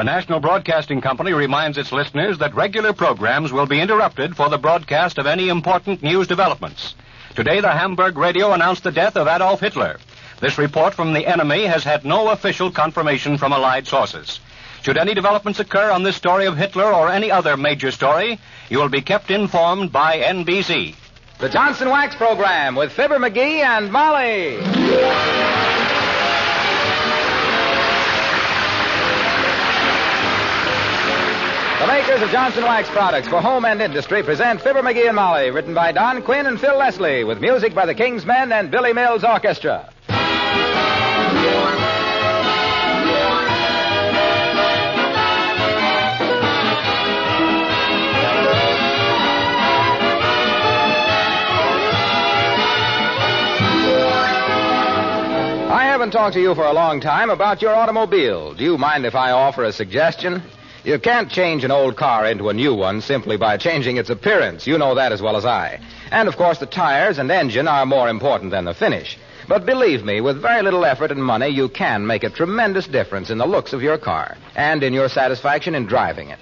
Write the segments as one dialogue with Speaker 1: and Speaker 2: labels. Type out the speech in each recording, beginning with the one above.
Speaker 1: The National Broadcasting Company reminds its listeners that regular programs will be interrupted for the broadcast of any important news developments. Today, the Hamburg radio announced the death of Adolf Hitler. This report from the enemy has had no official confirmation from allied sources. Should any developments occur on this story of Hitler or any other major story, you will be kept informed by NBC.
Speaker 2: The Johnson Wax Program with Fibber McGee and Molly. The makers of Johnson Wax products for home and industry present Fibber McGee and Molly, written by Don Quinn and Phil Leslie, with music by the King's Men and Billy Mills Orchestra. I haven't talked to you for a long time about your automobile. Do you mind if I offer a suggestion? You can't change an old car into a new one simply by changing its appearance. You know that as well as I. And, of course, the tires and engine are more important than the finish. But believe me, with very little effort and money, you can make a tremendous difference in the looks of your car and in your satisfaction in driving it.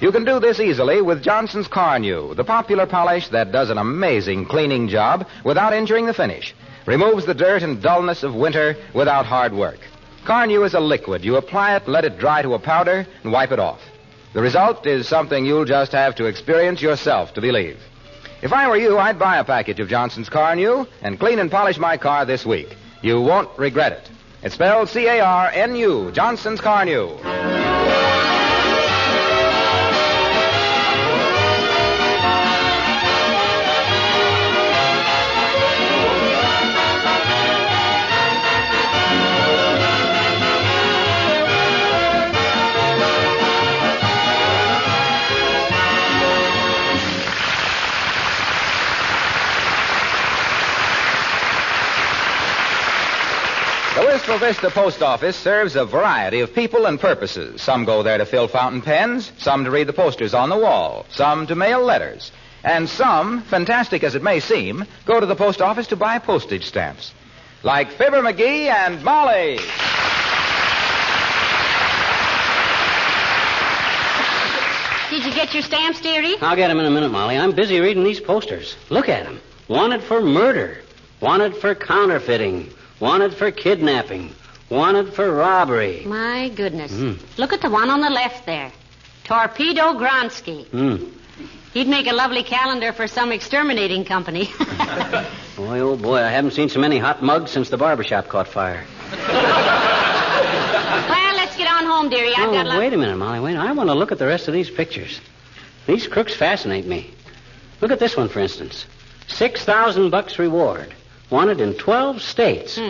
Speaker 2: You can do this easily with Johnson's Car New, the popular polish that does an amazing cleaning job without injuring the finish. Removes the dirt and dullness of winter without hard work. Car New is a liquid. You apply it, let it dry to a powder, and wipe it off. The result is something you'll just have to experience yourself to believe. If I were you, I'd buy a package of Johnson's Car New and clean and polish my car this week. You won't regret it. It's spelled C-A-R-N-U, Johnson's Car New. The Wistful Vista Post Office serves a variety of people and purposes. Some go there to fill fountain pens, some to read the posters on the wall, some to mail letters, and some, fantastic as it may seem, go to the post office to buy postage stamps. Like Fibber McGee and Molly.
Speaker 3: Did you get your stamps, dearie?
Speaker 4: I'll get them in a minute, Molly. I'm busy reading these posters. Look at them. Wanted for murder. Wanted for counterfeiting. Wanted for kidnapping. Wanted for robbery.
Speaker 3: My goodness. Look at the one on the left there. Torpedo Gronsky. He'd make a lovely calendar for some exterminating company.
Speaker 4: Boy, oh boy, I haven't seen so many hot mugs since the barbershop caught fire.
Speaker 3: Well, let's get on home, dearie. I've got
Speaker 4: Wait a minute, Molly. Wait. I want to look at the rest of these pictures. These crooks fascinate me. Look at this one, for instance. $6,000 reward. Wanted in 12 states.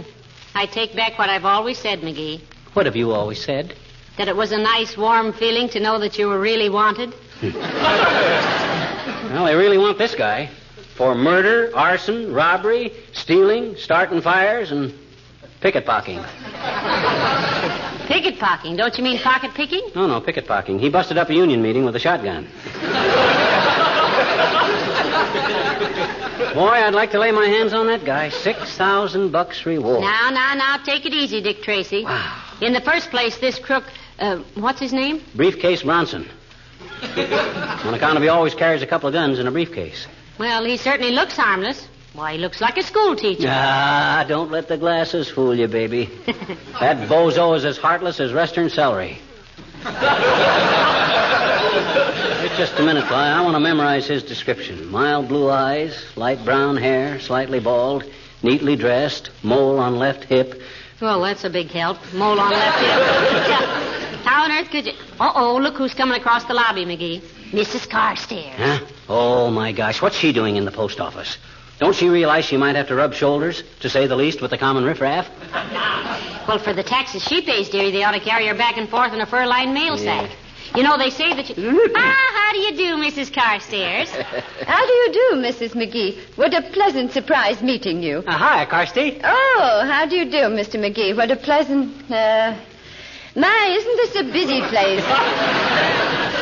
Speaker 3: I take back what I've always said, McGee.
Speaker 4: What have you always said?
Speaker 3: That it was a nice, warm feeling to know that you were really wanted.
Speaker 4: Well, they really want this guy. For murder, arson, robbery, stealing, starting fires, and picketpocketing.
Speaker 3: Picketpocketing? Don't you mean pocket picking?
Speaker 4: No, picketpocketing. He busted up a union meeting with a shotgun. Boy, I'd like to lay my hands on that guy. $6,000 reward.
Speaker 3: Now, take it easy, Dick Tracy.
Speaker 4: Wow.
Speaker 3: In the first place, this crook, what's his name?
Speaker 4: Briefcase Bronson. On account of he always carries a couple of guns in a briefcase.
Speaker 3: Well, he certainly looks harmless. Why, he looks like a school teacher.
Speaker 4: Ah, don't let the glasses fool you, baby. That bozo is as heartless as western celery. Wait just a minute, Fly. I want to memorize his description. Mild blue eyes, light brown hair, slightly bald, neatly dressed, mole on left hip.
Speaker 3: Well, that's a big help. Mole on left hip. How on earth could you... Uh-oh, look who's coming across the lobby, McGee. Mrs. Carstairs.
Speaker 4: Huh? Oh, my gosh. What's she doing in the post office? Don't she realize she might have to rub shoulders, to say the least, with the common riffraff?
Speaker 3: Well, for the taxes she pays, dearie, they ought to carry her back and forth in a fur-lined mail sack. You know, they say that you... how do you do, Mrs. Carstairs?
Speaker 5: How do you do, Mrs. McGee? What a pleasant surprise meeting you.
Speaker 4: Hi, Carsty.
Speaker 5: Oh, how do you do, Mr. McGee? What a pleasant... My, isn't this a busy place?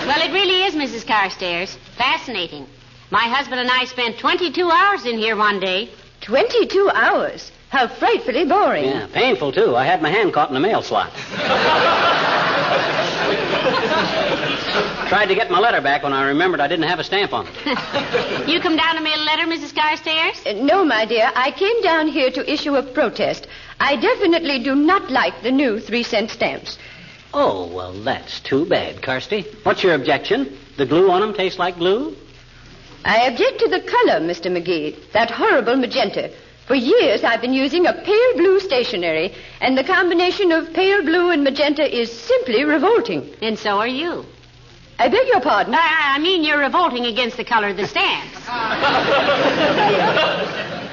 Speaker 3: Well, it really is, Mrs. Carstairs. Fascinating. My husband and I spent 22 hours in here one day.
Speaker 5: 22 hours? How frightfully boring.
Speaker 4: Yeah, painful, too. I had my hand caught in the mail slot. Tried to get my letter back when I remembered I didn't have a stamp on it.
Speaker 3: You come down to mail a letter, Mrs. Carstairs?
Speaker 5: No, my dear. I came down here to issue a protest. I definitely do not like the new 3-cent stamps.
Speaker 4: Oh, well, that's too bad, Carsty. What's your objection? The glue on them tastes like glue?
Speaker 5: I object to the color, Mr. McGee. That horrible magenta. For years, I've been using a pale blue stationery, and the combination of pale blue and magenta is simply revolting.
Speaker 3: And so are you.
Speaker 5: I beg your pardon?
Speaker 3: I mean, you're revolting against the color of the stamps.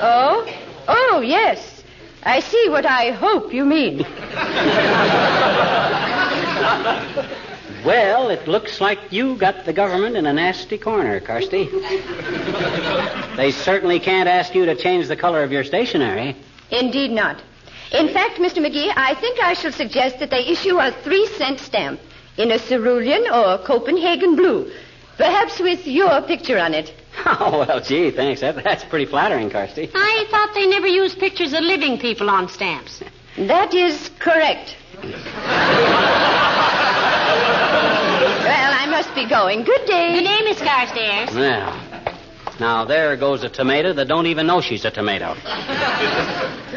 Speaker 5: Oh, yes. I see what I hope you mean.
Speaker 4: Well, it looks like you got the government in a nasty corner, Carsty. They certainly can't ask you to change the color of your stationery.
Speaker 5: Indeed not. In fact, Mr. McGee, I think I shall suggest that they issue a 3-cent stamp in a cerulean or Copenhagen blue, perhaps with your picture on it.
Speaker 4: Oh, well, gee, thanks. That's pretty flattering, Carsty.
Speaker 3: I thought they never used pictures of living people on stamps.
Speaker 5: That is correct. Well, I must be going. Good day.
Speaker 3: Good day, Miss Carstairs.
Speaker 4: Well, now there goes a tomato that don't even know she's a tomato.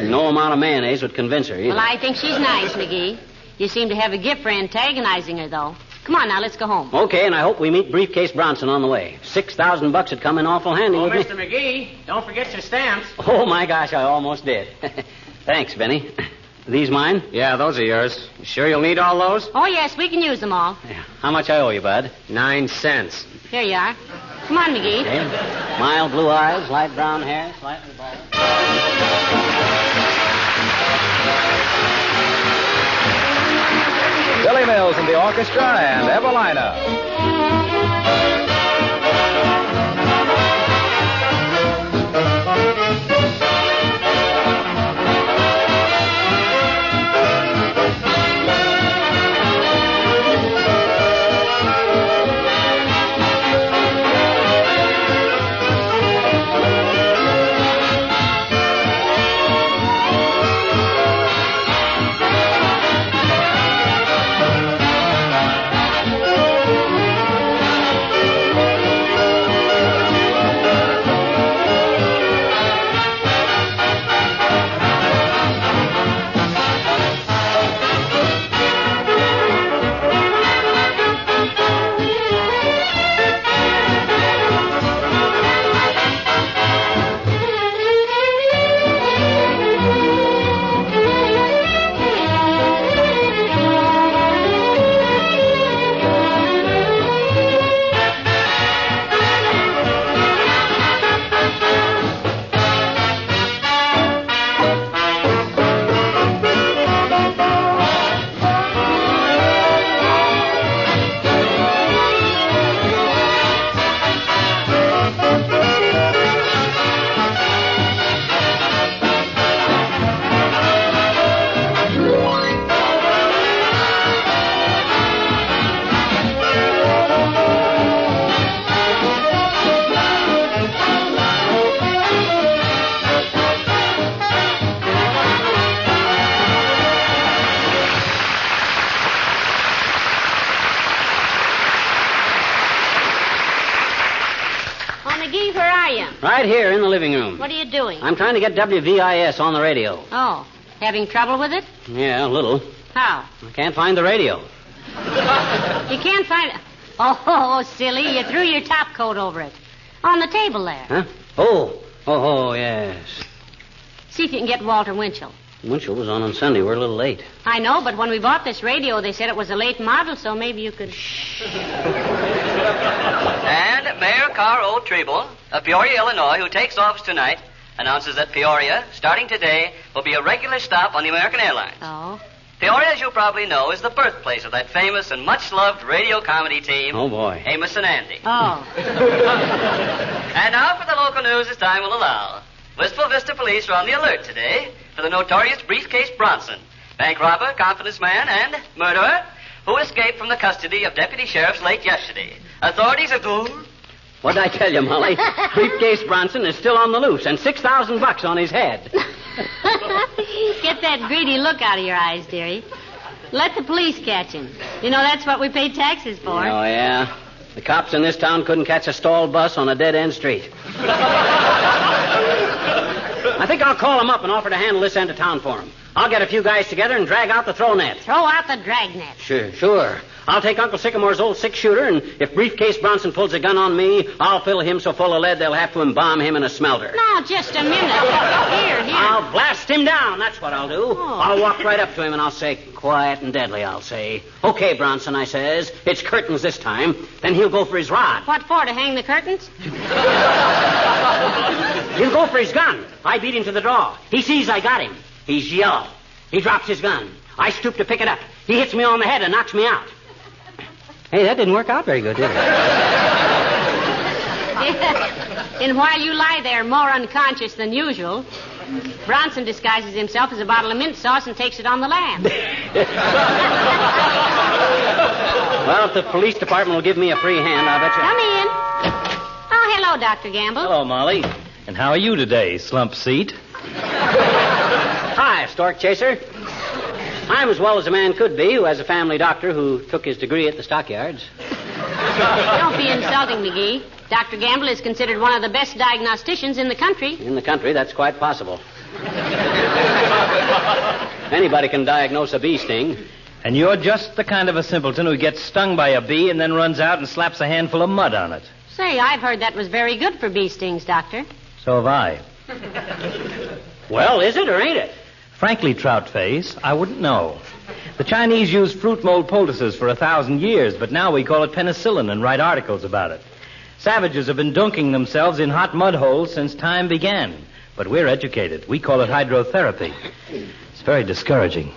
Speaker 4: No amount of mayonnaise would convince her either.
Speaker 3: Well, I think she's nice, McGee. You seem to have a gift for antagonizing her, though. Come on now, let's go home.
Speaker 4: Okay, and I hope we meet Briefcase Bronson on the way. $6,000 would come in awful handy.
Speaker 6: Oh, Mr. McGee, don't forget your stamps.
Speaker 4: Oh, my gosh, I almost did. Thanks, Benny. These mine?
Speaker 2: Yeah, those are yours. You sure you'll need all those?
Speaker 3: Oh, yes, we can use them all.
Speaker 4: Yeah. How much I owe you, Bud?
Speaker 2: 9 cents.
Speaker 3: Here you are. Come on, McGee.
Speaker 4: Okay. Mild blue eyes, light brown hair, slightly bald.
Speaker 2: Billy Mills and the orchestra and Evelina.
Speaker 3: McGee, where are you?
Speaker 4: Right here in the living room.
Speaker 3: What are you doing?
Speaker 4: I'm trying to get WVIS on the radio.
Speaker 3: Oh, having trouble with it?
Speaker 4: Yeah, a little.
Speaker 3: How?
Speaker 4: I can't find the radio.
Speaker 3: You can't find it. Oh, silly. You threw your top coat over it. On the table there.
Speaker 4: Huh? Oh, yes.
Speaker 3: See if you can get Walter Winchell.
Speaker 4: Winchell was on Sunday. We're a little late.
Speaker 3: I know, but when we bought this radio, they said it was a late model, so maybe you could...
Speaker 7: And Mayor Carl Treble of Peoria, Illinois, who takes office tonight, announces that Peoria, starting today, will be a regular stop on the American Airlines.
Speaker 3: Oh?
Speaker 7: Peoria, as you probably know, is the birthplace of that famous and much-loved radio comedy team.
Speaker 4: Oh, boy.
Speaker 7: Amos and Andy.
Speaker 3: Oh.
Speaker 7: And now for the local news as time will allow. Wistful Vista police are on the alert today for the notorious Briefcase Bronson, bank robber, confidence man, and murderer, who escaped from the custody of deputy sheriffs late yesterday. Authorities have...
Speaker 4: What'd I tell you, Molly? Briefcase Bronson is still on the loose, and $6,000 on his head.
Speaker 3: Get that greedy look out of your eyes, dearie. Let the police catch him. You know, that's what we pay taxes for.
Speaker 4: Oh, yeah? The cops in this town couldn't catch a stalled bus on a dead-end street. I think I'll call him up and offer to handle this end of town for him. I'll get a few guys together and drag out the throw net.
Speaker 3: Throw out the dragnet.
Speaker 4: Sure. I'll take Uncle Sycamore's old six-shooter, and if Briefcase Bronson pulls a gun on me, I'll fill him so full of lead they'll have to embalm him in a smelter.
Speaker 3: Now, just a minute. Here.
Speaker 4: I'll blast him down, that's what I'll do.
Speaker 3: Oh.
Speaker 4: I'll walk right up to him and I'll say, quiet and deadly, I'll say, okay, Bronson, I says, it's curtains this time. Then he'll go for his rod.
Speaker 3: What for, to hang the curtains?
Speaker 4: He'll go for his gun. I beat him to the draw. He sees I got him. He's yellow. He drops his gun. I stoop to pick it up. He hits me on the head and knocks me out. Hey, that didn't work out very good, did it?
Speaker 3: And while you lie there more unconscious than usual, Bronson disguises himself as a bottle of mint sauce and takes it on the lam.
Speaker 4: Well, if the police department will give me a free hand, I'll bet you...
Speaker 3: Come in. Oh, hello, Dr. Gamble.
Speaker 8: Hello, Molly. And how are you today, slump seat?
Speaker 4: Hi, Stork Chaser. I'm as well as a man could be who has a family doctor who took his degree at the stockyards.
Speaker 3: Don't be insulting, McGee. Dr. Gamble is considered one of the best diagnosticians in the country.
Speaker 4: In the country, that's quite possible. Anybody can diagnose a bee sting.
Speaker 8: And you're just the kind of a simpleton who gets stung by a bee and then runs out and slaps a handful of mud on it.
Speaker 3: Say, I've heard that was very good for bee stings, Doctor.
Speaker 8: So have I.
Speaker 4: Well, is it or ain't it?
Speaker 8: Frankly, Trout Face, I wouldn't know. The Chinese used fruit mold poultices for 1,000 years, but now we call it penicillin and write articles about it. Savages have been dunking themselves in hot mud holes since time began, but we're educated. We call it hydrotherapy. It's very discouraging.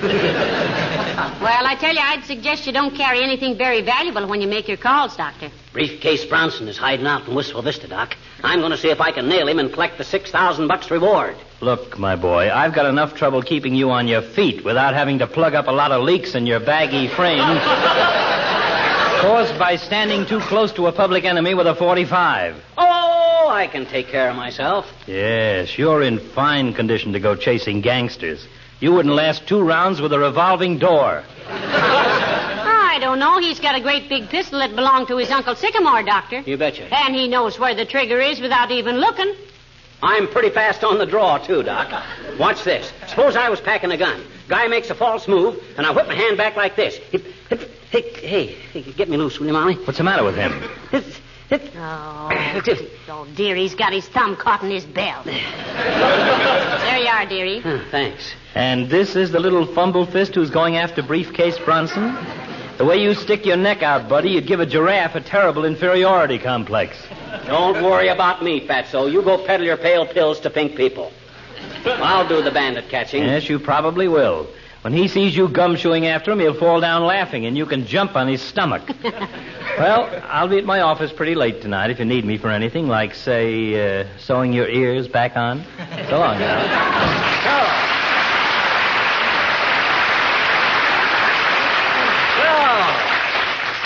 Speaker 3: Well, I tell you, I'd suggest you don't carry anything very valuable when you make your calls, Doctor.
Speaker 4: Briefcase Bronson is hiding out in Wistful Vista, Doc. I'm going to see if I can nail him and collect the $6,000 reward.
Speaker 8: Look, my boy, I've got enough trouble keeping you on your feet without having to plug up a lot of leaks in your baggy frame caused by standing too close to a public enemy with a .45.
Speaker 4: Oh, I can take care of myself.
Speaker 8: Yes, you're in fine condition to go chasing gangsters. You wouldn't last 2 rounds with a revolving door.
Speaker 3: I don't know. He's got a great big pistol that belonged to his Uncle Sycamore, Doctor.
Speaker 4: You betcha.
Speaker 3: And he knows where the trigger is without even looking.
Speaker 4: I'm pretty fast on the draw, too, Doc. Watch this. Suppose I was packing a gun. Guy makes a false move, and I whip my hand back like this. Hey, get me loose, will you, Molly?
Speaker 8: What's the matter with him?
Speaker 3: Oh, dear, he's got his thumb caught in his belt. There you are, dearie.
Speaker 4: Thanks.
Speaker 8: And this is the little fumble fist who's going after Briefcase Bronson? The way you stick your neck out, buddy, you'd give a giraffe a terrible inferiority complex.
Speaker 4: Don't worry about me, Fatso. You go peddle your pale pills to pink people. I'll do the bandit catching.
Speaker 8: Yes, you probably will. When he sees you gumshoeing after him, he'll fall down laughing, and you can jump on his stomach. Well, I'll be at my office pretty late tonight if you need me for anything, like, say, sewing your ears back on. So long now.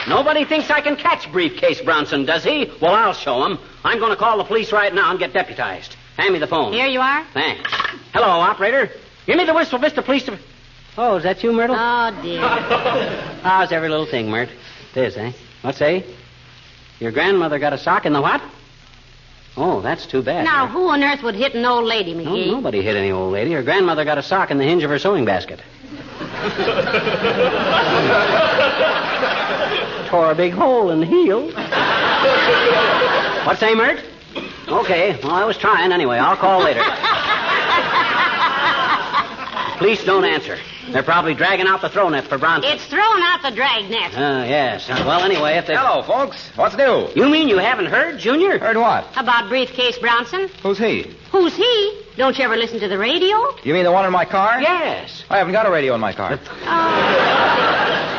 Speaker 4: Nobody thinks I can catch Briefcase Bronson, does he? Well, I'll show him. I'm going to call the police right now and get deputized. Hand me the phone.
Speaker 3: Here you are.
Speaker 4: Thanks. Hello, operator. Give me the Wistful Vista Police... Oh, is that you, Myrtle?
Speaker 3: Oh, dear.
Speaker 4: How's every little thing, Myrt? It is, eh? What say? Your grandmother got a sock in the what? Oh, that's too bad.
Speaker 3: Now,
Speaker 4: Myrt.
Speaker 3: who on earth would hit an old lady, McGee?
Speaker 4: Oh, nobody hit any old lady. Her grandmother got a sock in the hinge of her sewing basket. Tore a big hole in the heel. What say, Myrt? Okay, well, I was trying anyway. I'll call later. Police don't answer. They're probably dragging out the throw net for Bronson.
Speaker 3: It's throwing out the drag net.
Speaker 4: Yes. Well, anyway, if they...
Speaker 2: Hello, folks. What's new?
Speaker 4: You mean you haven't heard, Junior?
Speaker 2: Heard what?
Speaker 3: About Briefcase Bronson.
Speaker 2: Who's he?
Speaker 3: Who's he? Don't you ever listen to the radio?
Speaker 2: You mean the one in my car?
Speaker 4: Yes.
Speaker 2: I haven't got a radio in my car.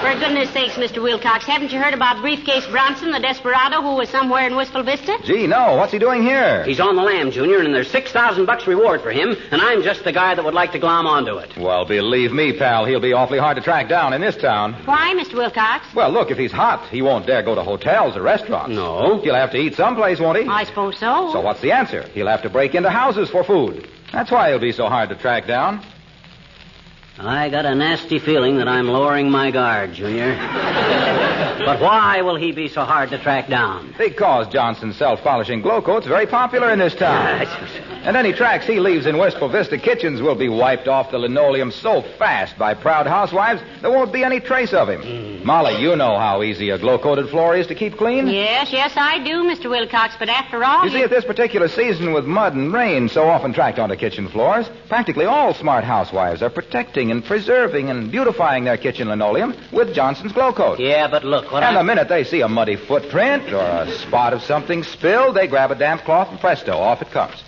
Speaker 3: For goodness sakes, Mr. Wilcox, haven't you heard about Briefcase Bronson, the desperado who was somewhere in Wistful Vista?
Speaker 2: Gee, no. What's he doing here?
Speaker 4: He's on the lam, Junior, and there's $6,000 reward for him, and I'm just the guy that would like to glom onto it.
Speaker 2: Well, believe me, pal, he'll be awfully hard to track down in this town.
Speaker 3: Why, Mr. Wilcox?
Speaker 2: Well, look, if he's hot, he won't dare go to hotels or restaurants.
Speaker 4: No.
Speaker 2: He'll have to eat someplace, won't he?
Speaker 3: I suppose so.
Speaker 2: So what's the answer? He'll have to break into houses for food. That's why he'll be so hard to track down.
Speaker 4: I got a nasty feeling that I'm lowering my guard, Junior. But But why will he be so hard to track down?
Speaker 2: Because Johnson's self-polishing glow coat's very popular in this town. And any tracks he leaves in Wistful Vista kitchens will be wiped off the linoleum so fast by proud housewives there won't be any trace of him. Molly, you know how easy a glow-coated floor is to keep clean.
Speaker 3: Yes, I do, Mr. Wilcox, but after all...
Speaker 2: You see, at this particular season with mud and rain so often tracked onto kitchen floors, practically all smart housewives are protecting and preserving and beautifying their kitchen linoleum with Johnson's glow coat.
Speaker 4: Yeah, but look,
Speaker 2: And the minute they see a muddy footprint or a spot of something spilled, they grab a damp cloth and presto, off it comes.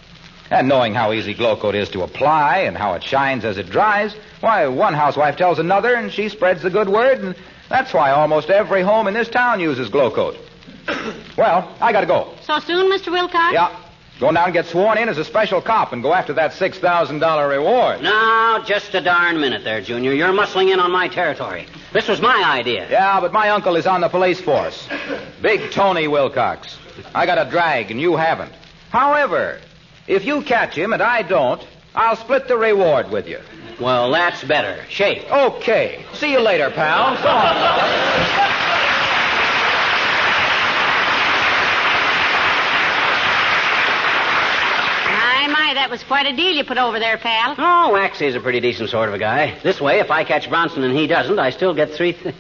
Speaker 2: And knowing how easy glow coat is to apply and how it shines as it dries, why, one housewife tells another and she spreads the good word, and that's why almost every home in this town uses glow coat. Well, I gotta go.
Speaker 3: So soon, Mr. Wilcox?
Speaker 2: Yeah. Go down and get sworn in as a special cop and go after that $6,000 reward.
Speaker 4: No, just a darn minute there, Junior. You're muscling in on my territory. This was my idea.
Speaker 2: Yeah, but my uncle is on the police force. Big Tony Wilcox. I got a drag and you haven't. However, if you catch him and I don't, I'll split the reward with you.
Speaker 4: Well, that's better. Shake.
Speaker 2: Okay. See you later, pal. So long.
Speaker 3: My, that was quite a deal you put over there, pal.
Speaker 4: Oh, Waxy's a pretty decent sort of a guy. This way, if I catch Bronson and he doesn't, I still get three... Hey,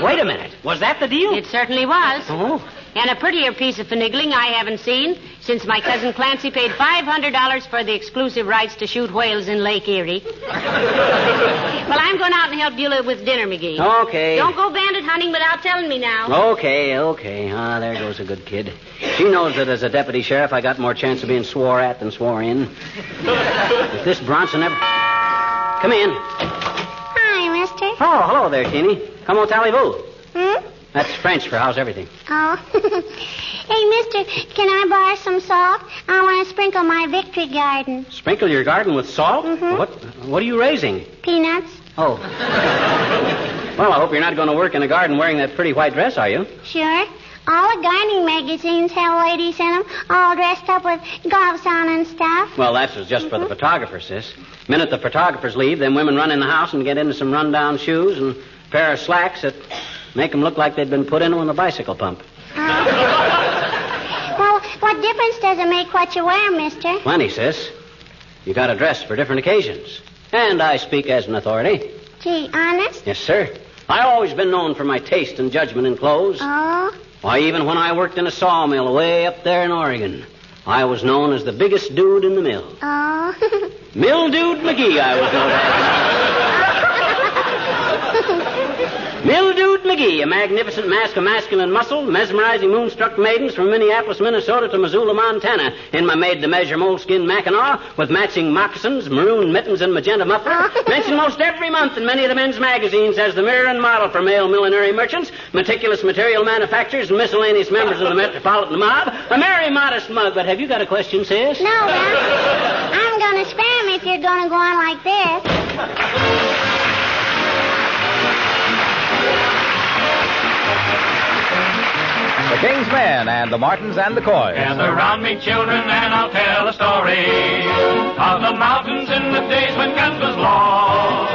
Speaker 4: wait a minute. Was that the deal?
Speaker 3: It certainly was.
Speaker 4: Oh.
Speaker 3: And a prettier piece of finagling I haven't seen since my cousin Clancy paid $500 for the exclusive rights to shoot whales in Lake Erie. Well, I'm going out and help Beulah with dinner, McGee.
Speaker 4: Okay.
Speaker 3: Don't go bandit hunting without telling me now.
Speaker 4: Okay. Ah, there goes a good kid. She knows that as a deputy sheriff, I got more chance of being swore at than swore in. If this Bronson ever... Come in.
Speaker 9: Hi, mister.
Speaker 4: Oh, hello there, Teeny. Comment allez-vous?
Speaker 9: Hmm?
Speaker 4: That's French for how's everything.
Speaker 9: Oh. Hey, mister, can I borrow some salt? I want to sprinkle my victory garden.
Speaker 4: Sprinkle your garden with salt?
Speaker 9: Mm-hmm.
Speaker 4: What are you raising?
Speaker 9: Peanuts.
Speaker 4: Oh. Well, I hope you're not going to work in a garden wearing that pretty white dress, are you?
Speaker 9: Sure. All the gardening magazines have ladies in them, all dressed up with gloves on and stuff.
Speaker 4: Well, that's just for the photographers, sis. Minute the photographers leave, them women run in the house and get into some run-down shoes and a pair of slacks that make them look like they'd been put into a bicycle pump.
Speaker 9: Well, what difference does it make what you wear, mister?
Speaker 4: Plenty, sis. You got to dress for different occasions. And I speak as an authority.
Speaker 9: Gee, honest?
Speaker 4: Yes, sir. I've always been known for my taste and judgment in clothes.
Speaker 9: Oh?
Speaker 4: Why, even when I worked in a sawmill way up there in Oregon, I was known as the biggest dude in the mill.
Speaker 9: Oh?
Speaker 4: Mildude McGee, I was known as. Mildude McGee, a magnificent mask of masculine muscle, mesmerizing moonstruck maidens from Minneapolis, Minnesota to Missoula, Montana, in my made-to-measure moleskin mackinaw with matching moccasins, maroon mittens, and magenta muffler. Mentioned most every month in many of the men's magazines as the mirror and model for male millinery merchants, meticulous material manufacturers, and miscellaneous members of the metropolitan mob. A merry, modest mug. But have you got a question, sis?
Speaker 9: No, well, I'm going to spare him if you're going to go on like this.
Speaker 2: The King's Men and the Martins and the Coys.
Speaker 10: Gather round me, children, and I'll tell a story of the mountains in the days when guns was law.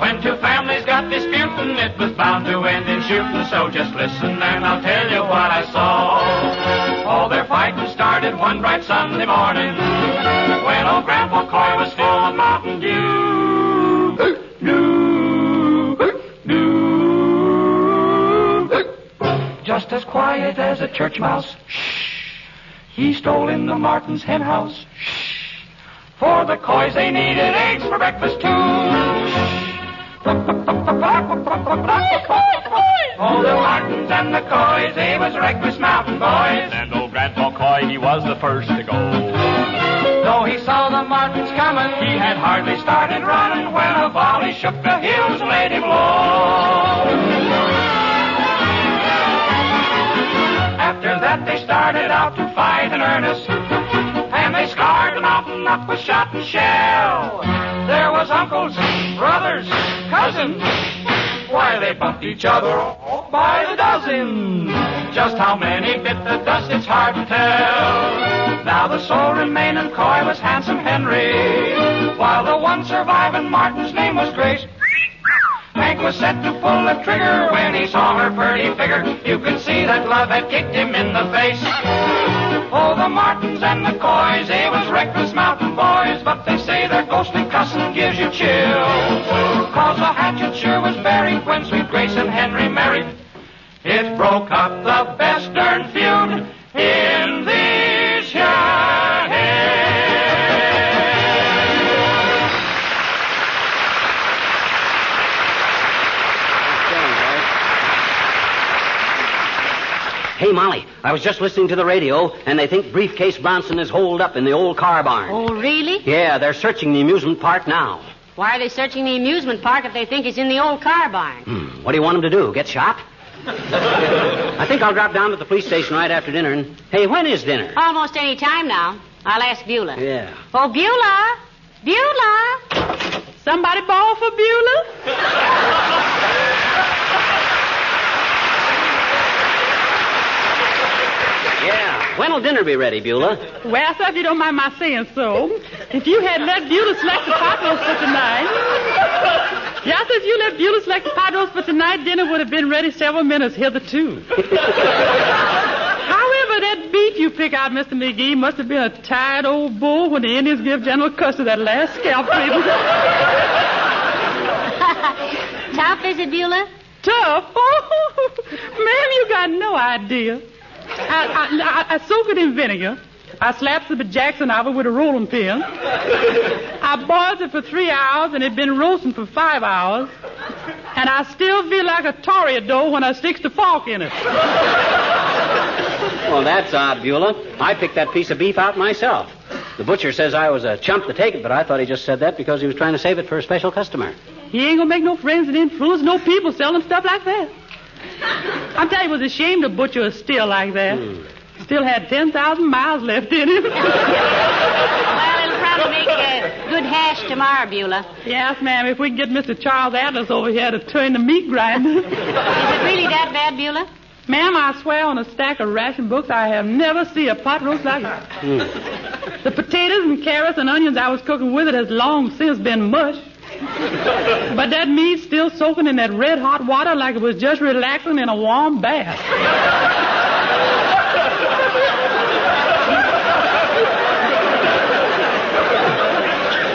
Speaker 10: When two families got disputing, it was bound to end in shooting. So just listen, and I'll tell you what I saw. All their fighting started one bright Sunday morning when old Grandpa Coy was full of Mountain Dew. Just as quiet as a church mouse, shh, he stole in the Martins' hen house, shh, for the Coys they needed eggs for breakfast too. Oh, the Martins and the Coys, they was reckless mountain boys, and old Grandpa Coy, he was the first to go. Though he saw the Martins coming, he had hardly started running when a volley shook the hills and laid him low. After that, they started out to fight in earnest, and they scarred the mountain up with shot and shell. There was uncles, brothers, cousins. Why, they bumped each other by the dozen. Just how many bit the dust, it's hard to tell. Now the sole remaining Coy was Handsome Henry, while the one surviving Martin's name was Grace. Hank was set to pull the trigger when he saw her pretty figure. You could see that love had kicked him in the face. Oh, the Martins and the Coys, they was reckless mountain boys, but they say their ghostly cussing gives you chills. 'Cause the hatchet sure was buried when sweet Grace and Henry married. It broke up the best darn feud in these here hills.
Speaker 4: Hey, Molly, I was just listening to the radio, and they think Briefcase Bronson is holed up in the old car barn.
Speaker 3: Oh, really?
Speaker 4: Yeah, they're searching the amusement park now.
Speaker 3: Why are they searching the amusement park if they think he's in the old car barn?
Speaker 4: What do you want him to do, get shot? I think I'll drop down to the police station right after dinner, and... Hey, when is dinner?
Speaker 3: Almost any time now. I'll ask Beulah.
Speaker 4: Yeah.
Speaker 3: Oh, Beulah! Beulah! Somebody ball for Beulah?
Speaker 4: Yeah. When'll dinner be ready, Beulah?
Speaker 11: Well, sir, if you don't mind my saying so, if you had let Beulah select the pot roast for tonight... Yes, if you let Beulah select the pot roast for tonight, dinner would have been ready several minutes hitherto. However, that beef you pick out, Mr. McGee, must have been a tired old bull when the Indians give General Custer that last scalp treatment.
Speaker 3: Tough, is it, Beulah?
Speaker 11: Tough? Oh, ma'am, you got no idea. I soak it in vinegar. I slaps the Jackson of it with a rolling pin. I boils it for 3 hours, and it's been roasting for 5 hours. And I still feel like a toreador when I sticks the fork in it.
Speaker 4: Well, that's odd, Beulah. I picked that piece of beef out myself. The butcher says I was a chump to take it, but I thought he just said that because he was trying to save it for a special customer.
Speaker 11: He ain't gonna make no friends and influence no people selling stuff like that. I'm telling you, it was a shame to butcher a steer like that. Still had 10,000 miles left in him.
Speaker 3: Well, it'll probably make a good hash tomorrow, Beulah.
Speaker 11: Yes, ma'am, if we can get Mr. Charles Atlas over here to turn the meat grinder.
Speaker 3: Is it really that bad, Beulah?
Speaker 11: Ma'am, I swear on a stack of ration books I have never seen a pot roast like it. The potatoes and carrots and onions I was cooking with it has long since been mush. But that meat's still soaking in that red-hot water like it was just relaxing in a warm bath.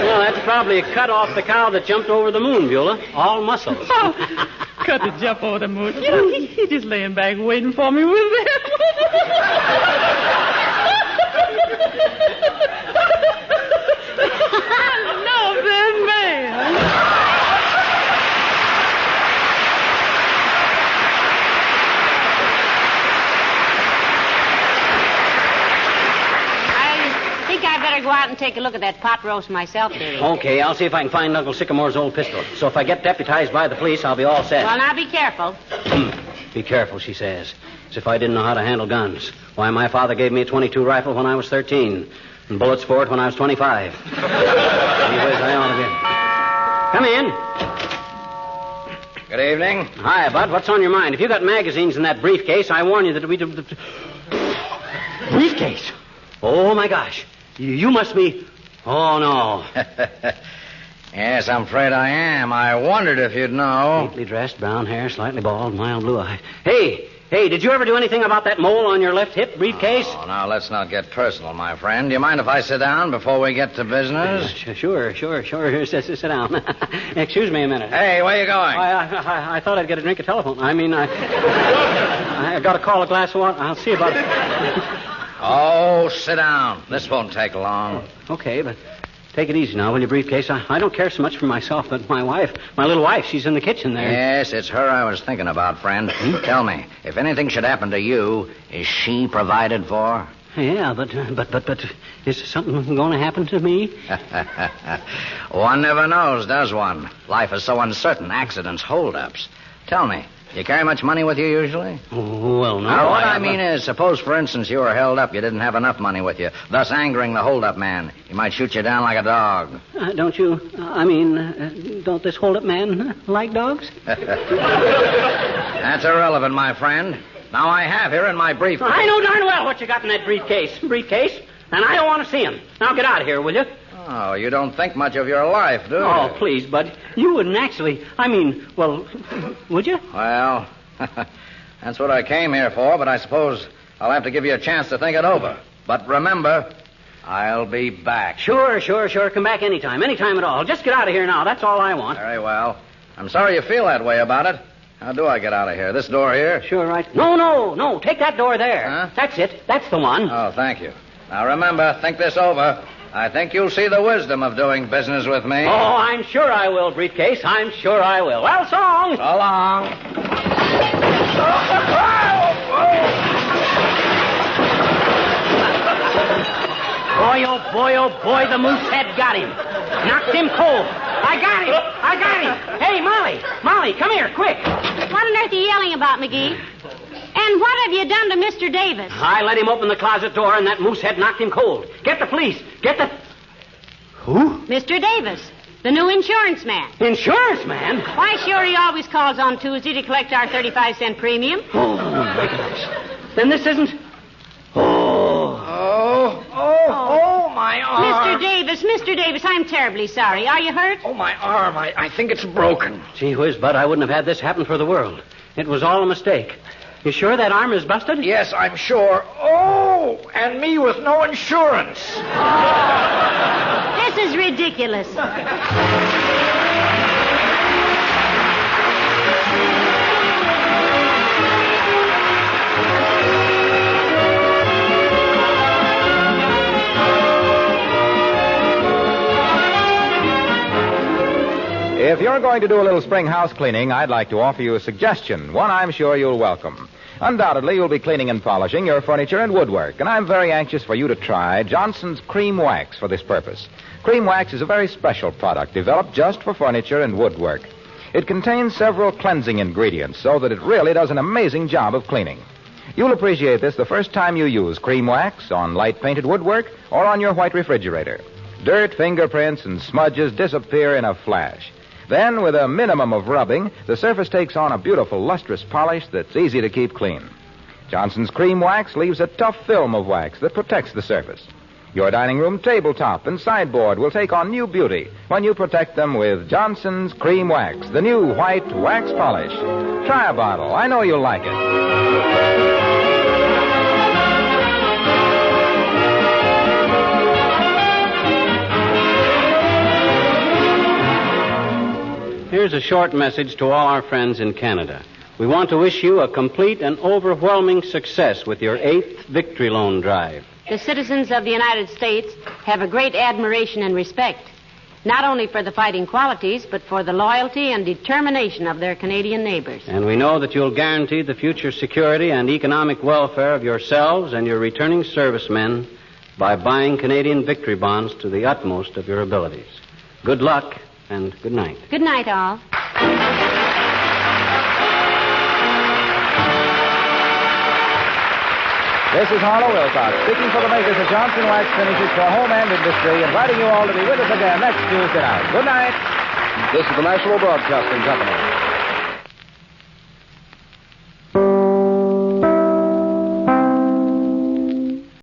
Speaker 4: Well, that's probably a cut off the cow that jumped over the moon, Beulah. All muscles.
Speaker 11: Oh, cut the jump over the moon. You know, he's just laying back waiting for me with that. I love that man.
Speaker 3: I think I better go out and take a look at that pot roast myself, dearie.
Speaker 4: Okay, I'll see if I can find Uncle Sycamore's old pistol. So if I get deputized by the police, I'll be all set.
Speaker 3: Well, now be careful.
Speaker 4: Be careful, she says. As if I didn't know how to handle guns. Why, my father gave me a .22 rifle when I was 13. And bullets for it when I was 25. Anyways, I ought to be. Come in.
Speaker 2: Good evening.
Speaker 4: Hi, Bud. What's on your mind? If you got magazines in that briefcase, I warn you that we... Briefcase? Oh, my gosh. You must be... Oh, no.
Speaker 2: Yes, I'm afraid I am. I wondered if you'd know.
Speaker 4: Neatly dressed, brown hair, slightly bald, mild blue eye. Hey, did you ever do anything about that mole on your left hip, Briefcase?
Speaker 2: Oh, now, let's not get personal, my friend. Do you mind if I sit down before we get to business?
Speaker 4: Sure. Sit down. Excuse me a minute.
Speaker 2: Hey, where you going?
Speaker 4: I thought I'd get a drink of telephone. I got to call a glass of water. I'll see about it.
Speaker 2: Oh, sit down. This won't take long.
Speaker 4: Okay, but take it easy now, will you, Briefcase? I don't care so much for myself, but my wife, my little wife, she's in the kitchen there.
Speaker 2: Yes, it's her I was thinking about, friend. Tell me, if anything should happen to you, is she provided for?
Speaker 4: Yeah, but is something going to happen to me?
Speaker 2: One never knows, does one? Life is so uncertain. Accidents, hold-ups. Tell me, you carry much money with you usually?
Speaker 4: Well, no.
Speaker 2: Now, what I mean is, suppose, for instance, you were held up, you didn't have enough money with you, thus angering the hold-up man. He might shoot you down like a dog.
Speaker 4: Don't this hold-up man like dogs?
Speaker 2: That's irrelevant, my friend. Now, I have here in my briefcase...
Speaker 4: I know darn well what you got in that briefcase. And I don't want to see him. Now, get out of here, will you?
Speaker 12: Oh, you don't think much of your life, do you?
Speaker 4: Oh, please, Bud. You wouldn't actually. Would you?
Speaker 12: Well, that's what I came here for, but I suppose I'll have to give you a chance to think it over. But remember, I'll be back.
Speaker 4: Sure. Come back anytime at all. Just get out of here now. That's all I want.
Speaker 12: Very well. I'm sorry you feel that way about it. How do I get out of here? This door here?
Speaker 4: Sure, right. No. Take that door there.
Speaker 12: Huh?
Speaker 4: That's it. That's the one.
Speaker 12: Oh, thank you. Now remember, think this over. I think you'll see the wisdom of doing business with me.
Speaker 4: Oh, I'm sure I will, Briefcase. I'm sure I will. Well, so long.
Speaker 12: So long.
Speaker 4: Boy, the moose head got him. Knocked him cold. I got him. Hey, Molly, come here, quick.
Speaker 3: What on earth are you yelling about, McGee? And what have you done to Mr. Davis?
Speaker 4: I let him open the closet door, and that moose head knocked him cold. Get the police. Who?
Speaker 3: Mr. Davis, the new insurance man.
Speaker 4: Insurance man?
Speaker 3: Why, sure, he always calls on Tuesday to collect our 35-cent premium.
Speaker 4: Oh, my gosh. Then this isn't...
Speaker 12: Oh, my arm.
Speaker 3: Mr. Davis, I'm terribly sorry. Are you hurt?
Speaker 12: Oh, my arm. I think it's broken.
Speaker 4: Gee whiz, Bud, I wouldn't have had this happen for the world. It was all a mistake. You sure that arm is busted?
Speaker 12: Yes, I'm sure. Oh, and me with no insurance.
Speaker 3: This is ridiculous.
Speaker 2: If you're going to do a little spring house cleaning, I'd like to offer you a suggestion, one I'm sure you'll welcome. Undoubtedly, you'll be cleaning and polishing your furniture and woodwork, and I'm very anxious for you to try Johnson's Cream Wax for this purpose. Cream Wax is a very special product developed just for furniture and woodwork. It contains several cleansing ingredients so that it really does an amazing job of cleaning. You'll appreciate this the first time you use Cream Wax on light painted woodwork or on your white refrigerator. Dirt, fingerprints, and smudges disappear in a flash. Then, with a minimum of rubbing, the surface takes on a beautiful, lustrous polish that's easy to keep clean. Johnson's Cream Wax leaves a tough film of wax that protects the surface. Your dining room tabletop and sideboard will take on new beauty when you protect them with Johnson's Cream Wax, the new white wax polish. Try a bottle. I know you'll like it.
Speaker 4: Here's a short message to all our friends in Canada. We want to wish you a complete and overwhelming success with your 8th Victory Loan Drive.
Speaker 3: The citizens of the United States have a great admiration and respect, not only for the fighting qualities, but for the loyalty and determination of their Canadian neighbors.
Speaker 4: And we know that you'll guarantee the future security and economic welfare of yourselves and your returning servicemen by buying Canadian victory bonds to the utmost of your abilities. Good luck. And good night.
Speaker 3: Good night, all.
Speaker 2: This is Harlow Wilcox, speaking for the makers of Johnson Wax Finishes for home and industry, inviting you all to be with us again next Tuesday night. Good night.
Speaker 13: This is the National Broadcasting Company.